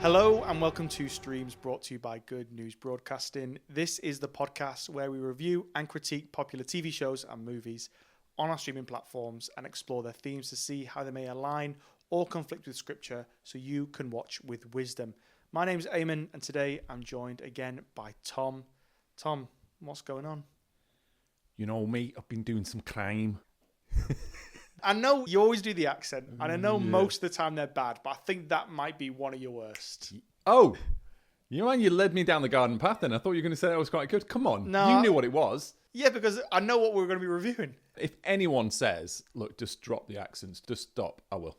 Hello and welcome to Streams brought to you by Good News Broadcasting. This is the podcast where we review and critique popular TV shows and movies on our streaming platforms and explore their themes to see how they may align or conflict with scripture so you can watch with wisdom. My name's Eamon and today I'm joined again by Tom. Tom, what's going on? You know me, I've been doing some crime. I know you always do the accent, and I know most of the time they're bad, but I think that might be one of your worst. Oh, you led me down the garden path then. I thought you were going to say that was quite good. Come on, No, you knew what it was. Yeah, because I know what we're going to be reviewing. If anyone says, look, just drop the accents, just stop, I will.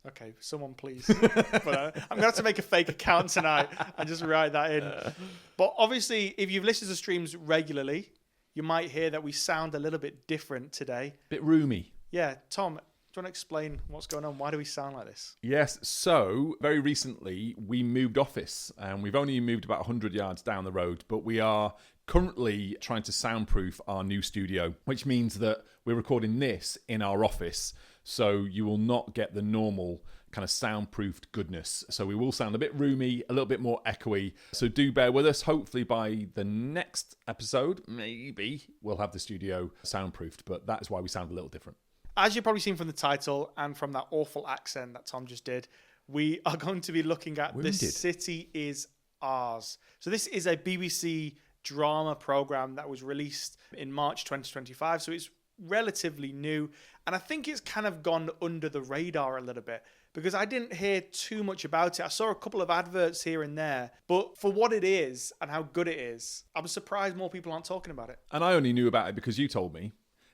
Okay, someone please. But I'm going to have to make a fake account tonight and just write that in. But obviously, if you've listened to streams regularly, you might hear that we sound a little bit different today. Bit roomy. Yeah, Tom, do you want to explain what's going on? Why do we sound like this? Yes, so very recently we moved office and we've only moved about 100 yards down the road, but we are currently trying to soundproof our new studio, which means that we're recording this in our office, so you will not get the normal kind of soundproofed goodness. So we will sound a bit roomy, a little bit more echoey. So do bear with us. Hopefully by the next episode, maybe we'll have the studio soundproofed, but that is why we sound a little different. As you've probably seen from the title and from that awful accent that Tom just did, we are going to be looking at The City Is Ours. So this is a BBC drama program that was released in March 2025. So it's relatively new. And I think it's kind of gone under the radar a little bit because I didn't hear too much about it. I saw a couple of adverts here and there. But for what it is and how good it is, I'm surprised more people aren't talking about it. And I only knew about it because you told me.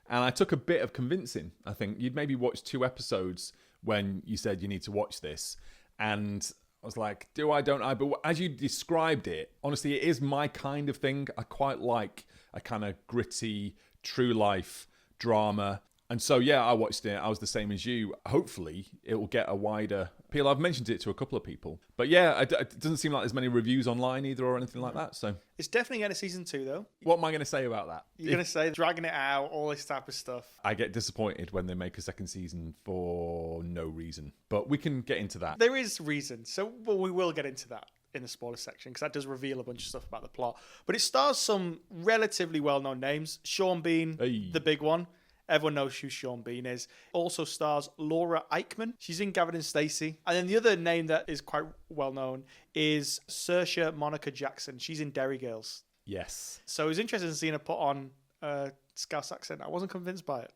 And I took a bit of convincing. I think you'd maybe watched 2 episodes when you said you need to watch this. And I was like, do I, don't I? But as you described it, honestly, it is my kind of thing. I quite like a kind of gritty, true life drama. And so, yeah, I watched it. I was the same as you. Hopefully, it will get a wider appeal. I've mentioned it to a couple of people. But yeah, it doesn't seem like there's many reviews online either or anything like that. So it's definitely getting a season 2, though. What am I going to say about that? You're going to say dragging it out, all this type of stuff. I get disappointed when they make a second season for no reason. But we can get into that. There is reason. So we will get into that in the spoiler section because that does reveal a bunch of stuff about the plot. But it stars some relatively well-known names. Sean Bean, the big one. Everyone knows who Sean Bean is. Also stars Laura Eichman. She's in Gavin and Stacey. And then the other name that is quite well known is Saoirse Monica Jackson. She's in Derry Girls. Yes. So it was interesting seeing her put on a Scouse accent. I wasn't convinced by it.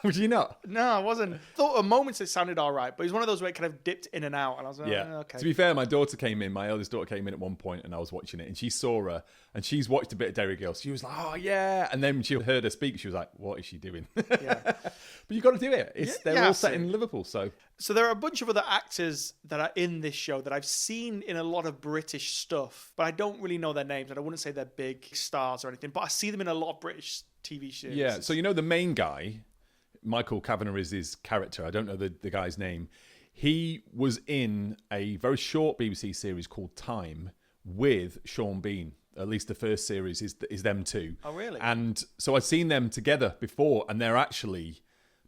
Would you not? No, I wasn't. I thought at moments it sounded all right, but it was one of those where it kind of dipped in and out. And I was like, okay. To be fair, my eldest daughter came in at one point and I was watching it and she saw her and she's watched a bit of Derry Girls. She was like, oh yeah. And then she heard her speak. She was like, what is she doing? Yeah. But you've got to do it. They're all set in Liverpool. So there are a bunch of other actors that are in this show that I've seen in a lot of British stuff, but I don't really know their names. And I wouldn't say they're big stars or anything, but I see them in a lot of British TV shows. Yeah. So, the main guy, Michael Kavanagh is his character. I don't know the guy's name. He was in a very short BBC series called Time with Sean Bean. At least the first series is them two. Oh, really? And so I'd seen them together before, and they're actually,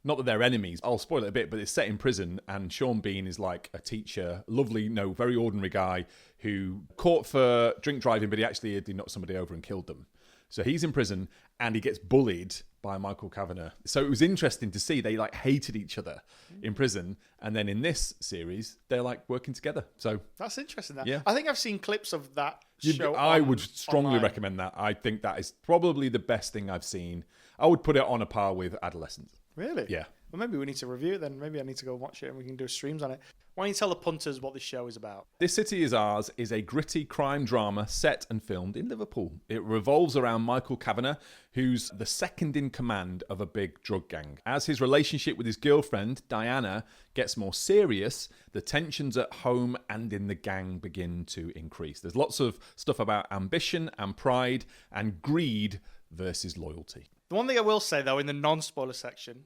not that they're enemies, I'll spoil it a bit, but it's set in prison, and Sean Bean is like a teacher, lovely, very ordinary guy who caught for drink driving, but he actually did knock somebody over and killed them. So he's in prison and he gets bullied by Michael Kavanagh. So it was interesting to see they hated each other in prison. And then in this series, they're working together. So that's interesting. Yeah. I think I've seen clips of that show. I would strongly online. recommend that. I think that is probably the best thing I've seen. I would put it on a par with Adolescence. Really? Yeah. Well, maybe we need to review it then. Maybe I need to go watch it and we can do streams on it. Why don't you tell the punters what this show is about? This City Is Ours is a gritty crime drama set and filmed in Liverpool. It revolves around Michael Kavanagh, who's the second in command of a big drug gang. As his relationship with his girlfriend, Diana, gets more serious, the tensions at home and in the gang begin to increase. There's lots of stuff about ambition and pride and greed versus loyalty. The one thing I will say, though, in the non-spoiler section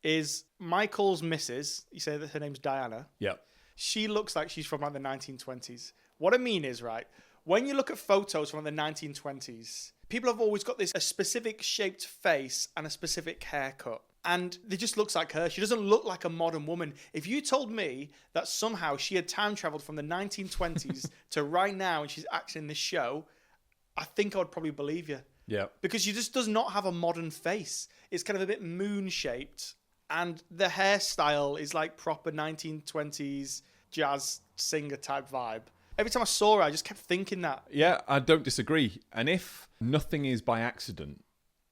is Michael's missus, you say that her name's Diana. Yep. She looks like she's from the 1920s. What I mean is, right, when you look at photos from the 1920s, people have always got a specific shaped face and a specific haircut. And it just looks like her. She doesn't look like a modern woman. If you told me that somehow she had time traveled from the 1920s to right now and she's acting in this show, I think I would probably believe you. Yeah. Because she just does not have a modern face. It's kind of a bit moon-shaped. And the hairstyle is like proper 1920s jazz singer type vibe. Every time I saw her, I just kept thinking that. Yeah, I don't disagree. And if nothing is by accident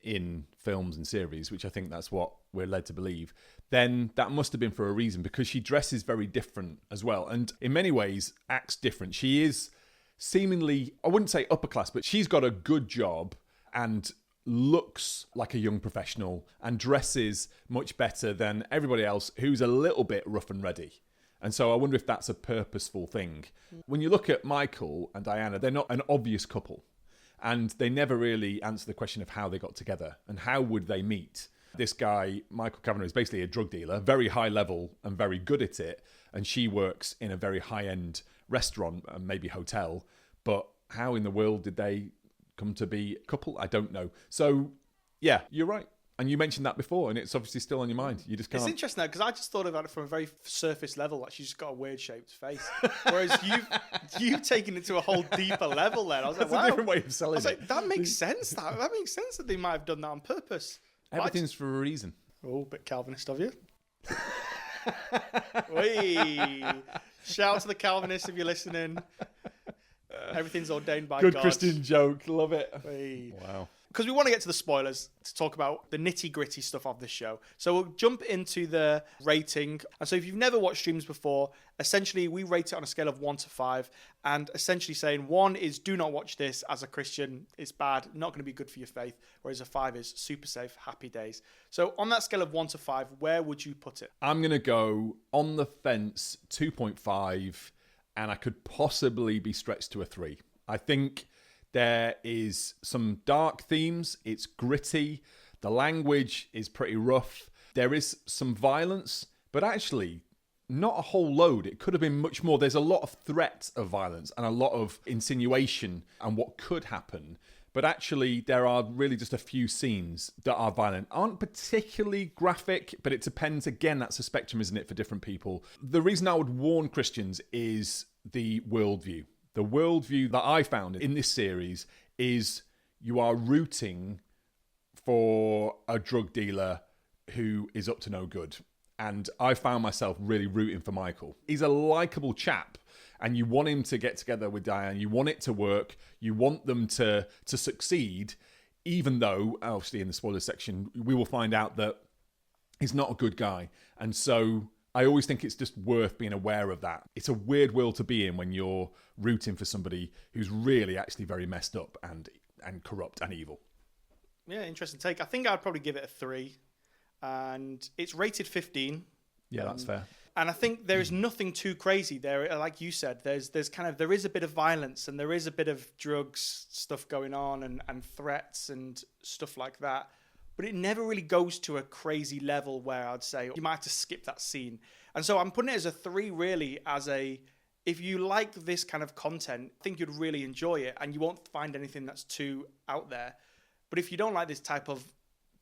in films and series, which I think that's what we're led to believe, then that must have been for a reason, because she dresses very different as well. And in many ways, acts different. She is seemingly, I wouldn't say upper class, but she's got a good job and looks like a young professional and dresses much better than everybody else who's a little bit rough and ready. And so I wonder if that's a purposeful thing. When you look at Michael and Diana, they're not an obvious couple. And they never really answer the question of how they got together and how would they meet. This guy, Michael Kavanagh, is basically a drug dealer, very high level and very good at it. And she works in a very high-end restaurant and maybe hotel. But how in the world did they come to be a couple? I don't know. So, yeah, you're right. And you mentioned that before, and it's obviously still on your mind. You just can't. It's interesting, though, because I just thought about it from a very surface level, like she's just got a weird-shaped face. Whereas you've taken it to a whole deeper level there. I was like, That's wow. a different way of selling it. I was like, that makes sense. That makes sense that they might have done that on purpose. Everything's for a reason. Oh, a bit Calvinist of you. Whee! Shout out to the Calvinists if you're listening. Everything's ordained by God. Good Christian joke. Love it. Whee. Wow. Because we want to get to the spoilers to talk about the nitty-gritty stuff of this show. So we'll jump into the rating. And so if you've never watched streams before, essentially we rate it on a scale of 1 to 5. And essentially saying 1 is do not watch this as a Christian. It's bad, not going to be good for your faith. Whereas a 5 is super safe, happy days. So on that scale of 1 to 5, where would you put it? I'm going to go on the fence 2.5, and I could possibly be stretched to a 3. I think there is some dark themes. It's gritty. The language is pretty rough. There is some violence, but actually not a whole load. It could have been much more. There's a lot of threat of violence and a lot of insinuation and what could happen. But actually, there are really just a few scenes that are violent. Aren't particularly graphic, but it depends. Again, that's a spectrum, isn't it, for different people. The reason I would warn Christians is the worldview. The worldview that I found in this series is you are rooting for a drug dealer who is up to no good. And I found myself really rooting for Michael. He's a likable chap, and you want him to get together with Diane. You want it to work. You want them to succeed, even though, obviously in the spoiler section, we will find out that he's not a good guy. And so I always think it's just worth being aware of that. It's a weird world to be in when you're rooting for somebody who's really actually very messed up and corrupt and evil. Yeah, interesting take. I think I'd probably give it a 3. And it's rated 15. Yeah, that's fair. And I think there is nothing too crazy there. Like you said, there is a bit of violence and there is a bit of drugs stuff going on and threats and stuff like that. But it never really goes to a crazy level where I'd say you might have to skip that scene. And so I'm putting it as a 3 really if you like this kind of content, I think you'd really enjoy it and you won't find anything that's too out there. But if you don't like this type of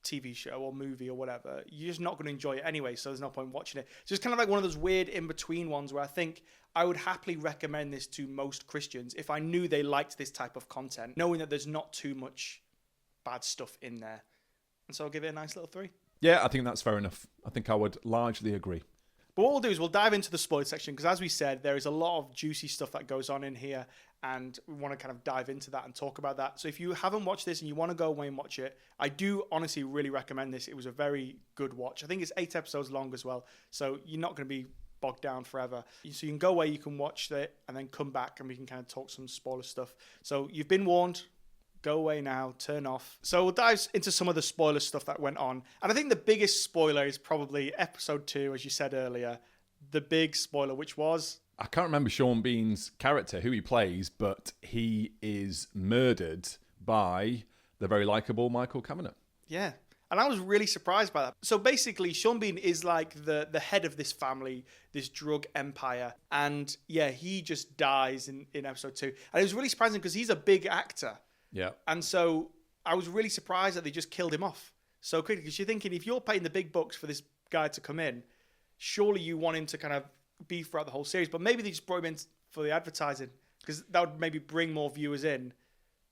TV show or movie or whatever, you're just not going to enjoy it anyway, so there's no point watching it. So it's kind of like one of those weird in-between ones where I think I would happily recommend this to most Christians if I knew they liked this type of content, knowing that there's not too much bad stuff in there. And so I'll give it a nice little 3. Yeah, I think that's fair enough. I think I would largely agree. But what we'll do is we'll dive into the spoiler section because, as we said, there is a lot of juicy stuff that goes on in here and we want to kind of dive into that and talk about that. So if you haven't watched this and you want to go away and watch it, I do honestly really recommend this. It was a very good watch. I think it's 8 episodes long as well, so you're not going to be bogged down forever. So you can go away, you can watch it, and then come back and we can kind of talk some spoiler stuff. So you've been warned. Go away now, turn off. So we'll dive into some of the spoiler stuff that went on. And I think the biggest spoiler is probably episode 2, as you said earlier. The big spoiler, which was... I can't remember Sean Bean's character, who he plays, but he is murdered by the very likeable Michael Kavanagh. Yeah. And I was really surprised by that. So basically, Sean Bean is like the head of this family, this drug empire. And yeah, he just dies in episode 2. And it was really surprising because he's a big actor. Yeah. And so I was really surprised that they just killed him off. so quickly, because you're thinking if you're paying the big bucks for this guy to come in, surely you want him to kind of be throughout the whole series. But maybe they just brought him in for the advertising, because that would maybe bring more viewers in,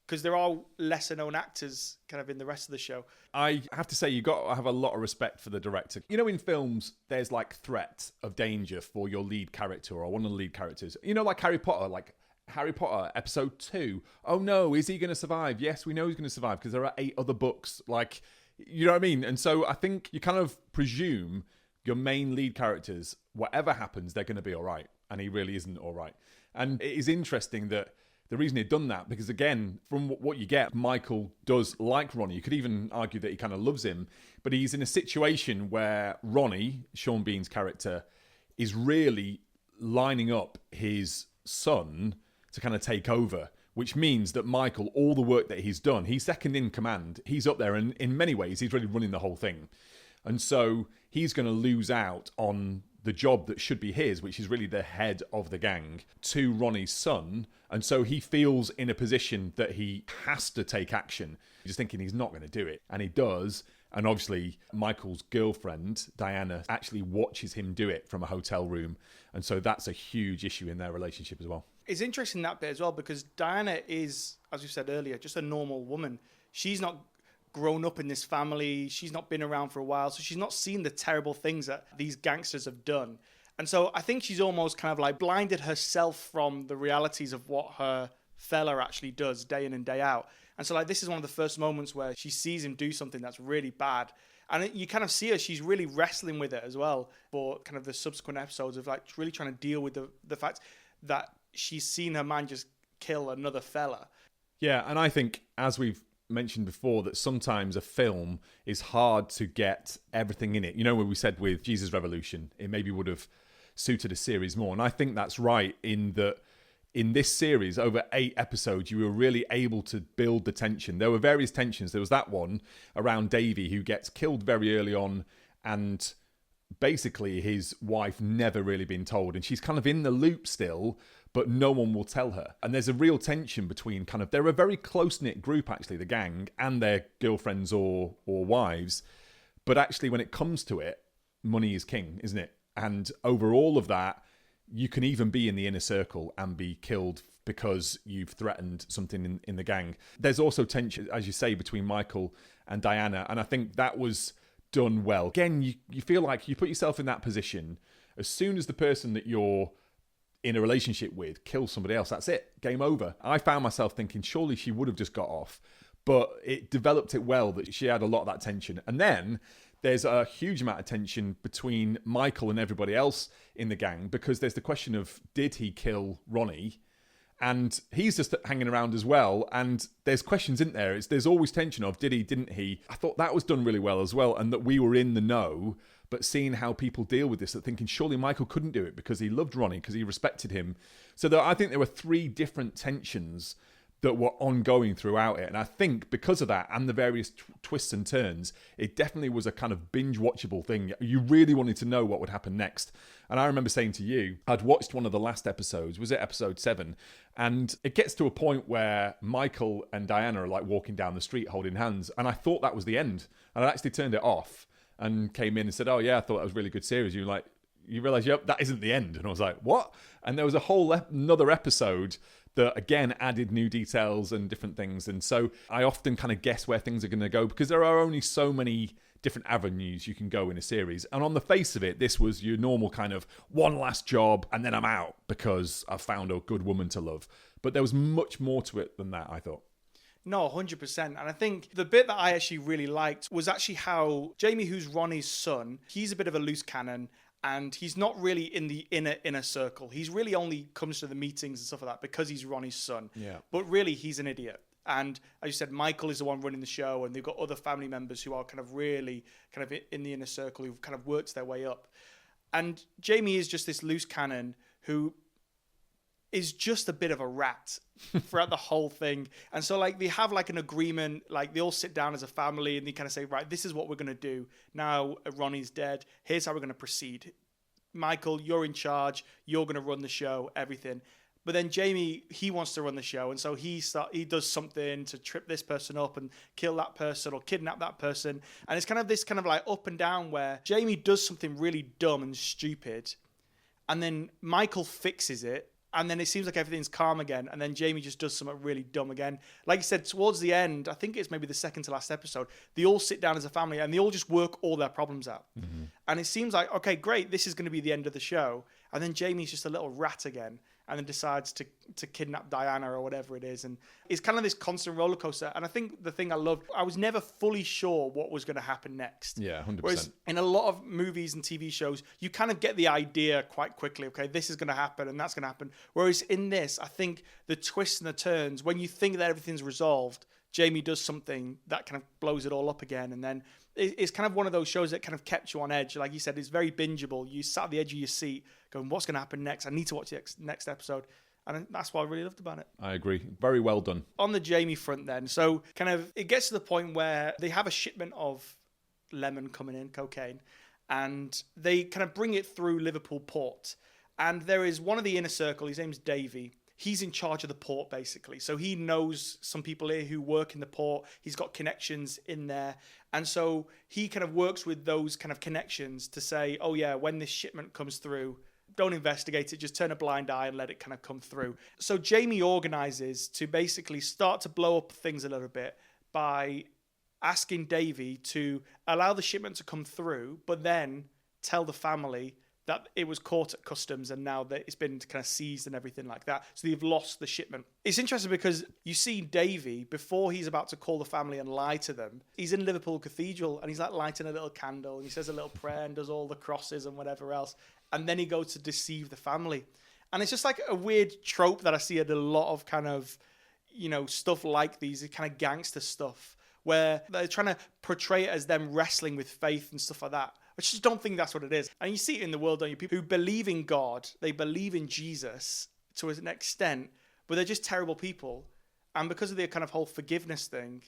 because there are lesser known actors kind of in the rest of the show. I have to say, you got to have a lot of respect for the director. You know, in films, there's like threat of danger for your lead character or one of the lead characters. You know, like Harry Potter, episode 2. Oh no, is he going to survive? Yes, we know he's going to survive because there are 8 other books. Like, you know what I mean? And so I think you kind of presume your main lead characters, whatever happens, they're going to be all right. And he really isn't all right. And it is interesting that the reason he'd done that, because again, from what you get, Michael does like Ronnie. You could even argue that he kind of loves him, but he's in a situation where Ronnie, Sean Bean's character, is really lining up his son to kind of take over, which means that Michael, all the work that he's done, he's second in command. He's up there, and in many ways, he's really running the whole thing. And so he's going to lose out on the job that should be his, which is really the head of the gang, to Ronnie's son. And so he feels in a position that he has to take action. He's thinking he's not going to do it. And he does. And obviously, Michael's girlfriend, Diana, actually watches him do it from a hotel room. And so that's a huge issue in their relationship as well. It's interesting that bit as well, because Diana is, as you said earlier, just a normal woman. She's not grown up in this family. She's not been around for a while. So she's not seen the terrible things that these gangsters have done. And so I think she's almost kind of like blinded herself from the realities of what her fella actually does day in and day out. And so like this is one of the first moments where she sees him do something that's really bad. And you kind of see her, she's really wrestling with it as well for kind of the subsequent episodes of like really trying to deal with the fact that she's seen her man just kill another fella. Yeah, and I think, as we've mentioned before, that sometimes a film is hard to get everything in it. You know, when we said with Jesus Revolution, it maybe would have suited a series more. And I think that's right, in that in this series, over 8 episodes, you were really able to build the tension. There were various tensions. There was that one around Davey, who gets killed very early on, and basically his wife never really been told. And she's kind of in the loop still, but no one will tell her. And there's a real tension between kind of, they're a very close-knit group, actually, the gang, and their girlfriends or wives. But actually, when it comes to it, money is king, isn't it? And over all of that, you can even be in the inner circle and be killed because you've threatened something in the gang. There's also tension, as you say, between Michael and Diana. And I think that was done well. Again, you feel like you put yourself in that position. As soon as the person that you're in a relationship with kills somebody else, that's it. Game over. I found myself thinking, surely she would have just got off. But it developed it well that she had a lot of that tension. And then there's a huge amount of tension between Michael and everybody else in the gang, because there's the question of, did he kill Ronnie? And he's just hanging around as well. And there's questions, isn't there? There's always tension of, did he, didn't he? I thought that was done really well as well, and that we were in the know, but seeing how people deal with this, that thinking surely Michael couldn't do it because he loved Ronnie, because he respected him. So I think there were 3 different tensions that were ongoing throughout it. And I think because of that and the various twists and turns, it definitely was a kind of binge-watchable thing. You really wanted to know what would happen next. And I remember saying to you, I'd watched one of the last episodes, was it episode 7? And it gets to a point where Michael and Diana are like walking down the street holding hands. And I thought that was the end. And I actually turned it off and came in and said, oh yeah, I thought that was a really good series. You realise, yep, that isn't the end. And I was like, what? And there was a whole another episode that again added new details and different things. And so I often kind of guess where things are going to go, because there are only so many different avenues you can go in a series. And on the face of it, this was your normal kind of one last job and then I'm out because I've found a good woman to love. But there was much more to it than that, I thought. No, 100%. And I think the bit that I actually really liked was actually how Jamie, who's Ronnie's son, he's a bit of a loose cannon. And he's not really in the inner circle. He's really only comes to the meetings and stuff like that because he's Ronnie's son. Yeah. But really, he's an idiot. And as you said, Michael is the one running the show, and they've got other family members who are kind of really kind of in the inner circle, who've kind of worked their way up. And Jamie is just this loose cannon who is just a bit of a rat throughout the whole thing. And so like they have like an agreement, like they all sit down as a family and they kind of say, right, this is what we're going to do. Now Ronnie's dead. Here's how we're going to proceed. Michael, you're in charge. You're going to run the show, everything. But then Jamie, he wants to run the show, and so he does something to trip this person up and kill that person or kidnap that person. And it's kind of this kind of like up and down where Jamie does something really dumb and stupid, and then Michael fixes it, and then it seems like everything's calm again, and then Jamie just does something really dumb again. Like you said, towards the end, I think it's maybe the second to last episode, they all sit down as a family and they all just work all their problems out. Mm-hmm. And it seems like, okay, great, this is going to be the end of the show. And then Jamie's just a little rat again, and then decides to kidnap Diana or whatever it is. And it's kind of this constant roller coaster. And I think the thing I loved, I was never fully sure what was going to happen next. Yeah, 100%. Whereas in a lot of movies and TV shows, you kind of get the idea quite quickly. Okay, this is going to happen and that's going to happen. Whereas in this, I think the twists and the turns, when you think that everything's resolved, Jamie does something that kind of blows it all up again. And then it's kind of one of those shows that kind of kept you on edge. Like you said, it's very bingeable. You sat at the edge of your seat going, what's going to happen next? I need to watch the next episode. And that's what I really loved about it. I agree. Very well done. On the Jamie front then, so kind of it gets to the point where they have a shipment of lemon coming in, cocaine, and they kind of bring it through Liverpool port. And there is one of the inner circle, his name's Davey. He's in charge of the port, basically. So he knows some people here who work in the port. He's got connections in there. And so he kind of works with those kind of connections to say, oh yeah, when this shipment comes through, don't investigate it, just turn a blind eye and let it kind of come through. So Jamie organizes to basically start to blow up things a little bit by asking Davey to allow the shipment to come through, but then tell the family that it was caught at customs and now that it's been kind of seized and everything like that. So they've lost the shipment. It's interesting because you see Davey, before he's about to call the family and lie to them, he's in Liverpool Cathedral and he's like lighting a little candle and he says a little prayer and does all the crosses and whatever else. And then he goes to deceive the family. And it's just like a weird trope that I see at a lot of kind of, you know, stuff like these kind of gangster stuff where they're trying to portray it as them wrestling with faith and stuff like that. I just don't think that's what it is. And you see it in the world, don't you? People who believe in God, they believe in Jesus to an extent, but they're just terrible people. And because of their kind of whole forgiveness thing,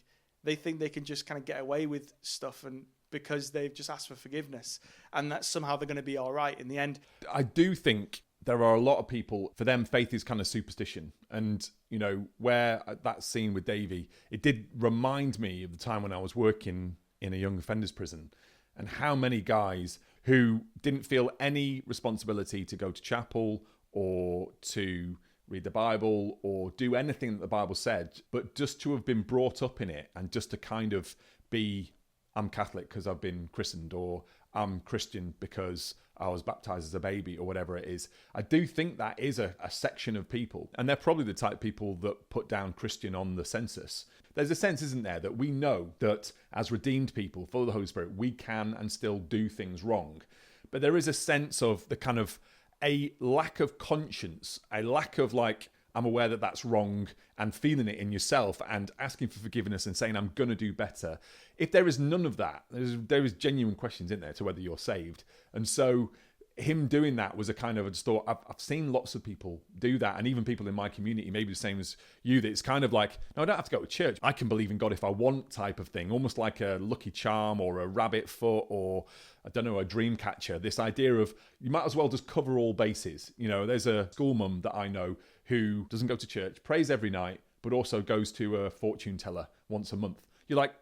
they think they can just kind of get away with stuff and because they've just asked for forgiveness. And that somehow they're going to be all right in the end. I do think there are a lot of people, for them, faith is kind of superstition. And, you know, where that scene with Davey, it did remind me of the time when I was working in a young offenders prison. And how many guys who didn't feel any responsibility to go to chapel or to read the Bible or do anything that the Bible said, but just to have been brought up in it and just to kind of be, I'm Catholic because I've been christened, or I'm Christian because I was baptized as a baby, or whatever it is. I do think that is a section of people. And they're probably the type of people that put down Christian on the census. There's a sense, isn't there, that we know that as redeemed people, full of the Holy Spirit, we can and still do things wrong. But there is a sense of the kind of a lack of conscience, a lack of like, I'm aware that that's wrong, and feeling it in yourself and asking for forgiveness and saying, I'm going to do better. If there is none of that, there is genuine questions in there to whether you're saved. And so him doing that was a kind of, I just thought, I've seen lots of people do that, and even people in my community, maybe the same as you, that it's kind of like, no, I don't have to go to church. I can believe in God if I want type of thing, almost like a lucky charm or a rabbit foot or, I don't know, a dream catcher. This idea of you might as well just cover all bases. You know, there's a school mum that I know who doesn't go to church, prays every night, but also goes to a fortune teller once a month. You're like,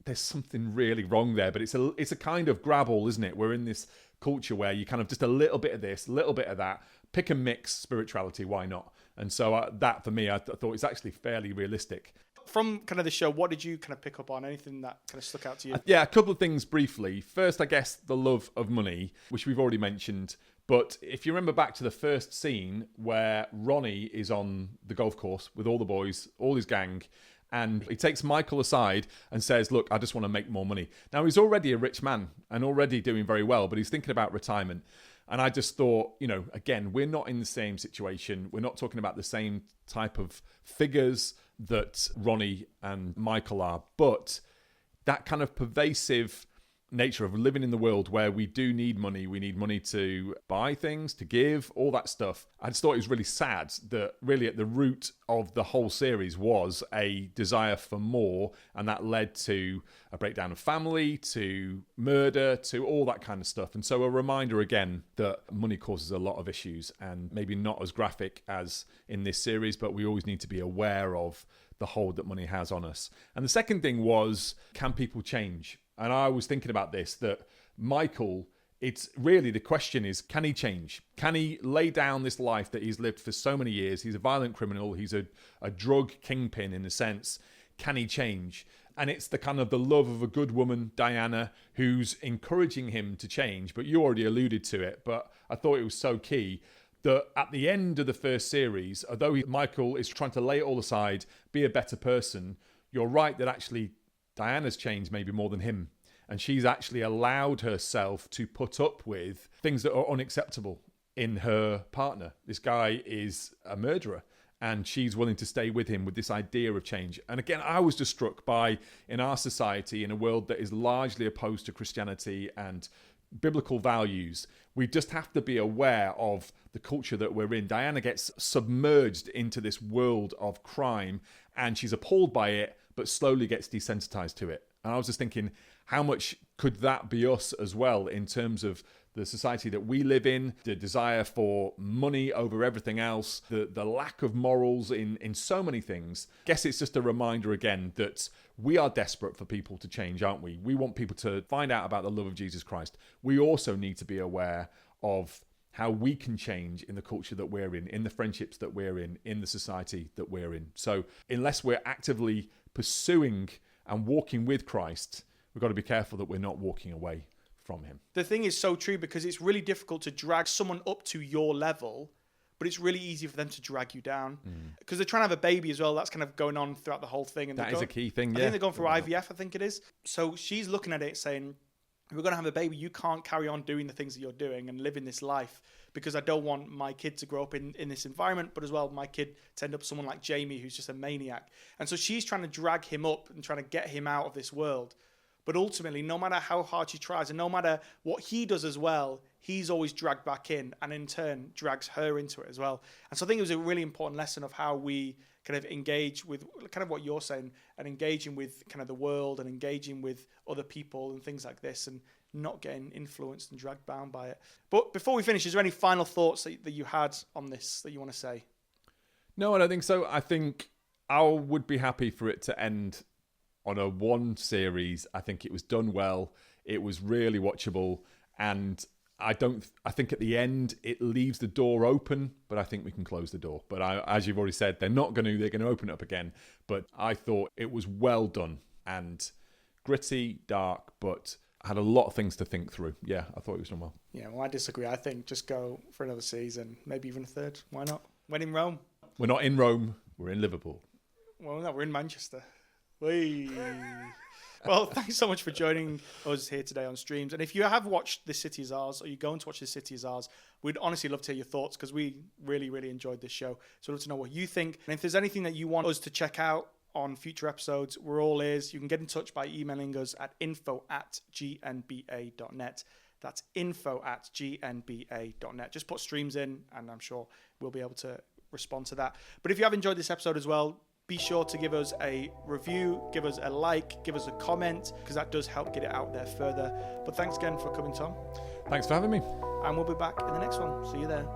there's something really wrong there, but it's a kind of grab all, isn't it? We're in this culture where you kind of just a little bit of this, a little bit of that, pick and mix spirituality, why not? And so that for me, I thought it's actually fairly realistic. From kind of the show, what did you kind of pick up on? Anything that kind of stuck out to you? Yeah, a couple of things briefly. First, I guess the love of money, which we've already mentioned. But if you remember back to the first scene where Ronnie is on the golf course with all the boys, all his gang, and he takes Michael aside and says, look, I just want to make more money. Now, he's already a rich man and already doing very well, but he's thinking about retirement. And I just thought, you know, again, we're not in the same situation. We're not talking about the same type of figures that Ronnie and Michael are, but that kind of pervasive nature of living in the world where we do need money. We need money to buy things, to give, all that stuff. I just thought it was really sad that really at the root of the whole series was a desire for more, and that led to a breakdown of family, to murder, to all that kind of stuff. And so a reminder again that money causes a lot of issues, and maybe not as graphic as in this series, but we always need to be aware of the hold that money has on us. And the second thing was, can people change? And I was thinking about this, that Michael, it's really the question is, can he change? Can he lay down this life that he's lived for so many years? He's a violent criminal. He's a drug kingpin in a sense. Can he change? And it's the kind of the love of a good woman, Diana, who's encouraging him to change. But you already alluded to it, but I thought it was so key that at the end of the first series, although Michael is trying to lay it all aside, be a better person, you're right that actually Diana's changed maybe more than him. And she's actually allowed herself to put up with things that are unacceptable in her partner. This guy is a murderer, and she's willing to stay with him with this idea of change. And again, I was just struck by, in our society, in a world that is largely opposed to Christianity and biblical values, we just have to be aware of the culture that we're in. Diana gets submerged into this world of crime, and she's appalled by it, but slowly gets desensitized to it. And I was just thinking, how much could that be us as well in terms of the society that we live in, the desire for money over everything else, the lack of morals in so many things. I guess it's just a reminder again that we are desperate for people to change, aren't we? We want people to find out about the love of Jesus Christ. We also need to be aware of how we can change in the culture that we're in the friendships that we're in the society that we're in. So unless we're actively pursuing and walking with Christ, we've got to be careful that we're not walking away from him. The thing is so true, because it's really difficult to drag someone up to your level, but it's really easy for them to drag you down. Because they're trying to have a baby as well. That's kind of going on throughout the whole thing. And that is a key thing, I think they're going through IVF, I think it is. So she's looking at it saying, if we're going to have a baby, you can't carry on doing the things that you're doing and living this life, because I don't want my kid to grow up in this environment, but as well my kid to end up someone like Jamie, who's just a maniac. And so she's trying to drag him up and trying to get him out of this world. But ultimately, no matter how hard she tries, and no matter what he does as well, he's always dragged back in, and in turn drags her into it as well. And so I think it was a really important lesson of how we kind of engage with kind of what you're saying, and engaging with kind of the world and engaging with other people and things like this, and not getting influenced and dragged down by it. But before we finish, is there any final thoughts that you had on this that you want to say? No, I don't think so. I think I would be happy for it to end on a one series. I think it was done well. It was really watchable. And I think at the end, it leaves the door open, but I think we can close the door. But as you've already said, they're going to open it up again. But I thought it was well done and gritty, dark, but had a lot of things to think through. Yeah, I thought it was done well. Yeah, well, I disagree. I think just go for another season, maybe even a third. Why not? When in Rome. We're not in Rome. We're in Liverpool. Well, no, we're in Manchester. Well, thanks so much for joining us here today on Streams. And if you have watched This City Is Ours, or you're going to watch This City Is Ours, we'd honestly love to hear your thoughts, because we really, really enjoyed this show. So we'd love to know what you think. And if there's anything that you want us to check out on future episodes, we're all ears. You can get in touch by emailing us at info@gnba.net. That's info@gnba.net. Just put Streams in, and I'm sure we'll be able to respond to that. But if you have enjoyed this episode as well, be sure to give us a review, give us a like, give us a comment, because that does help get it out there further. But thanks again for coming, Tom. Thanks for having me. And we'll be back in the next one. See you there.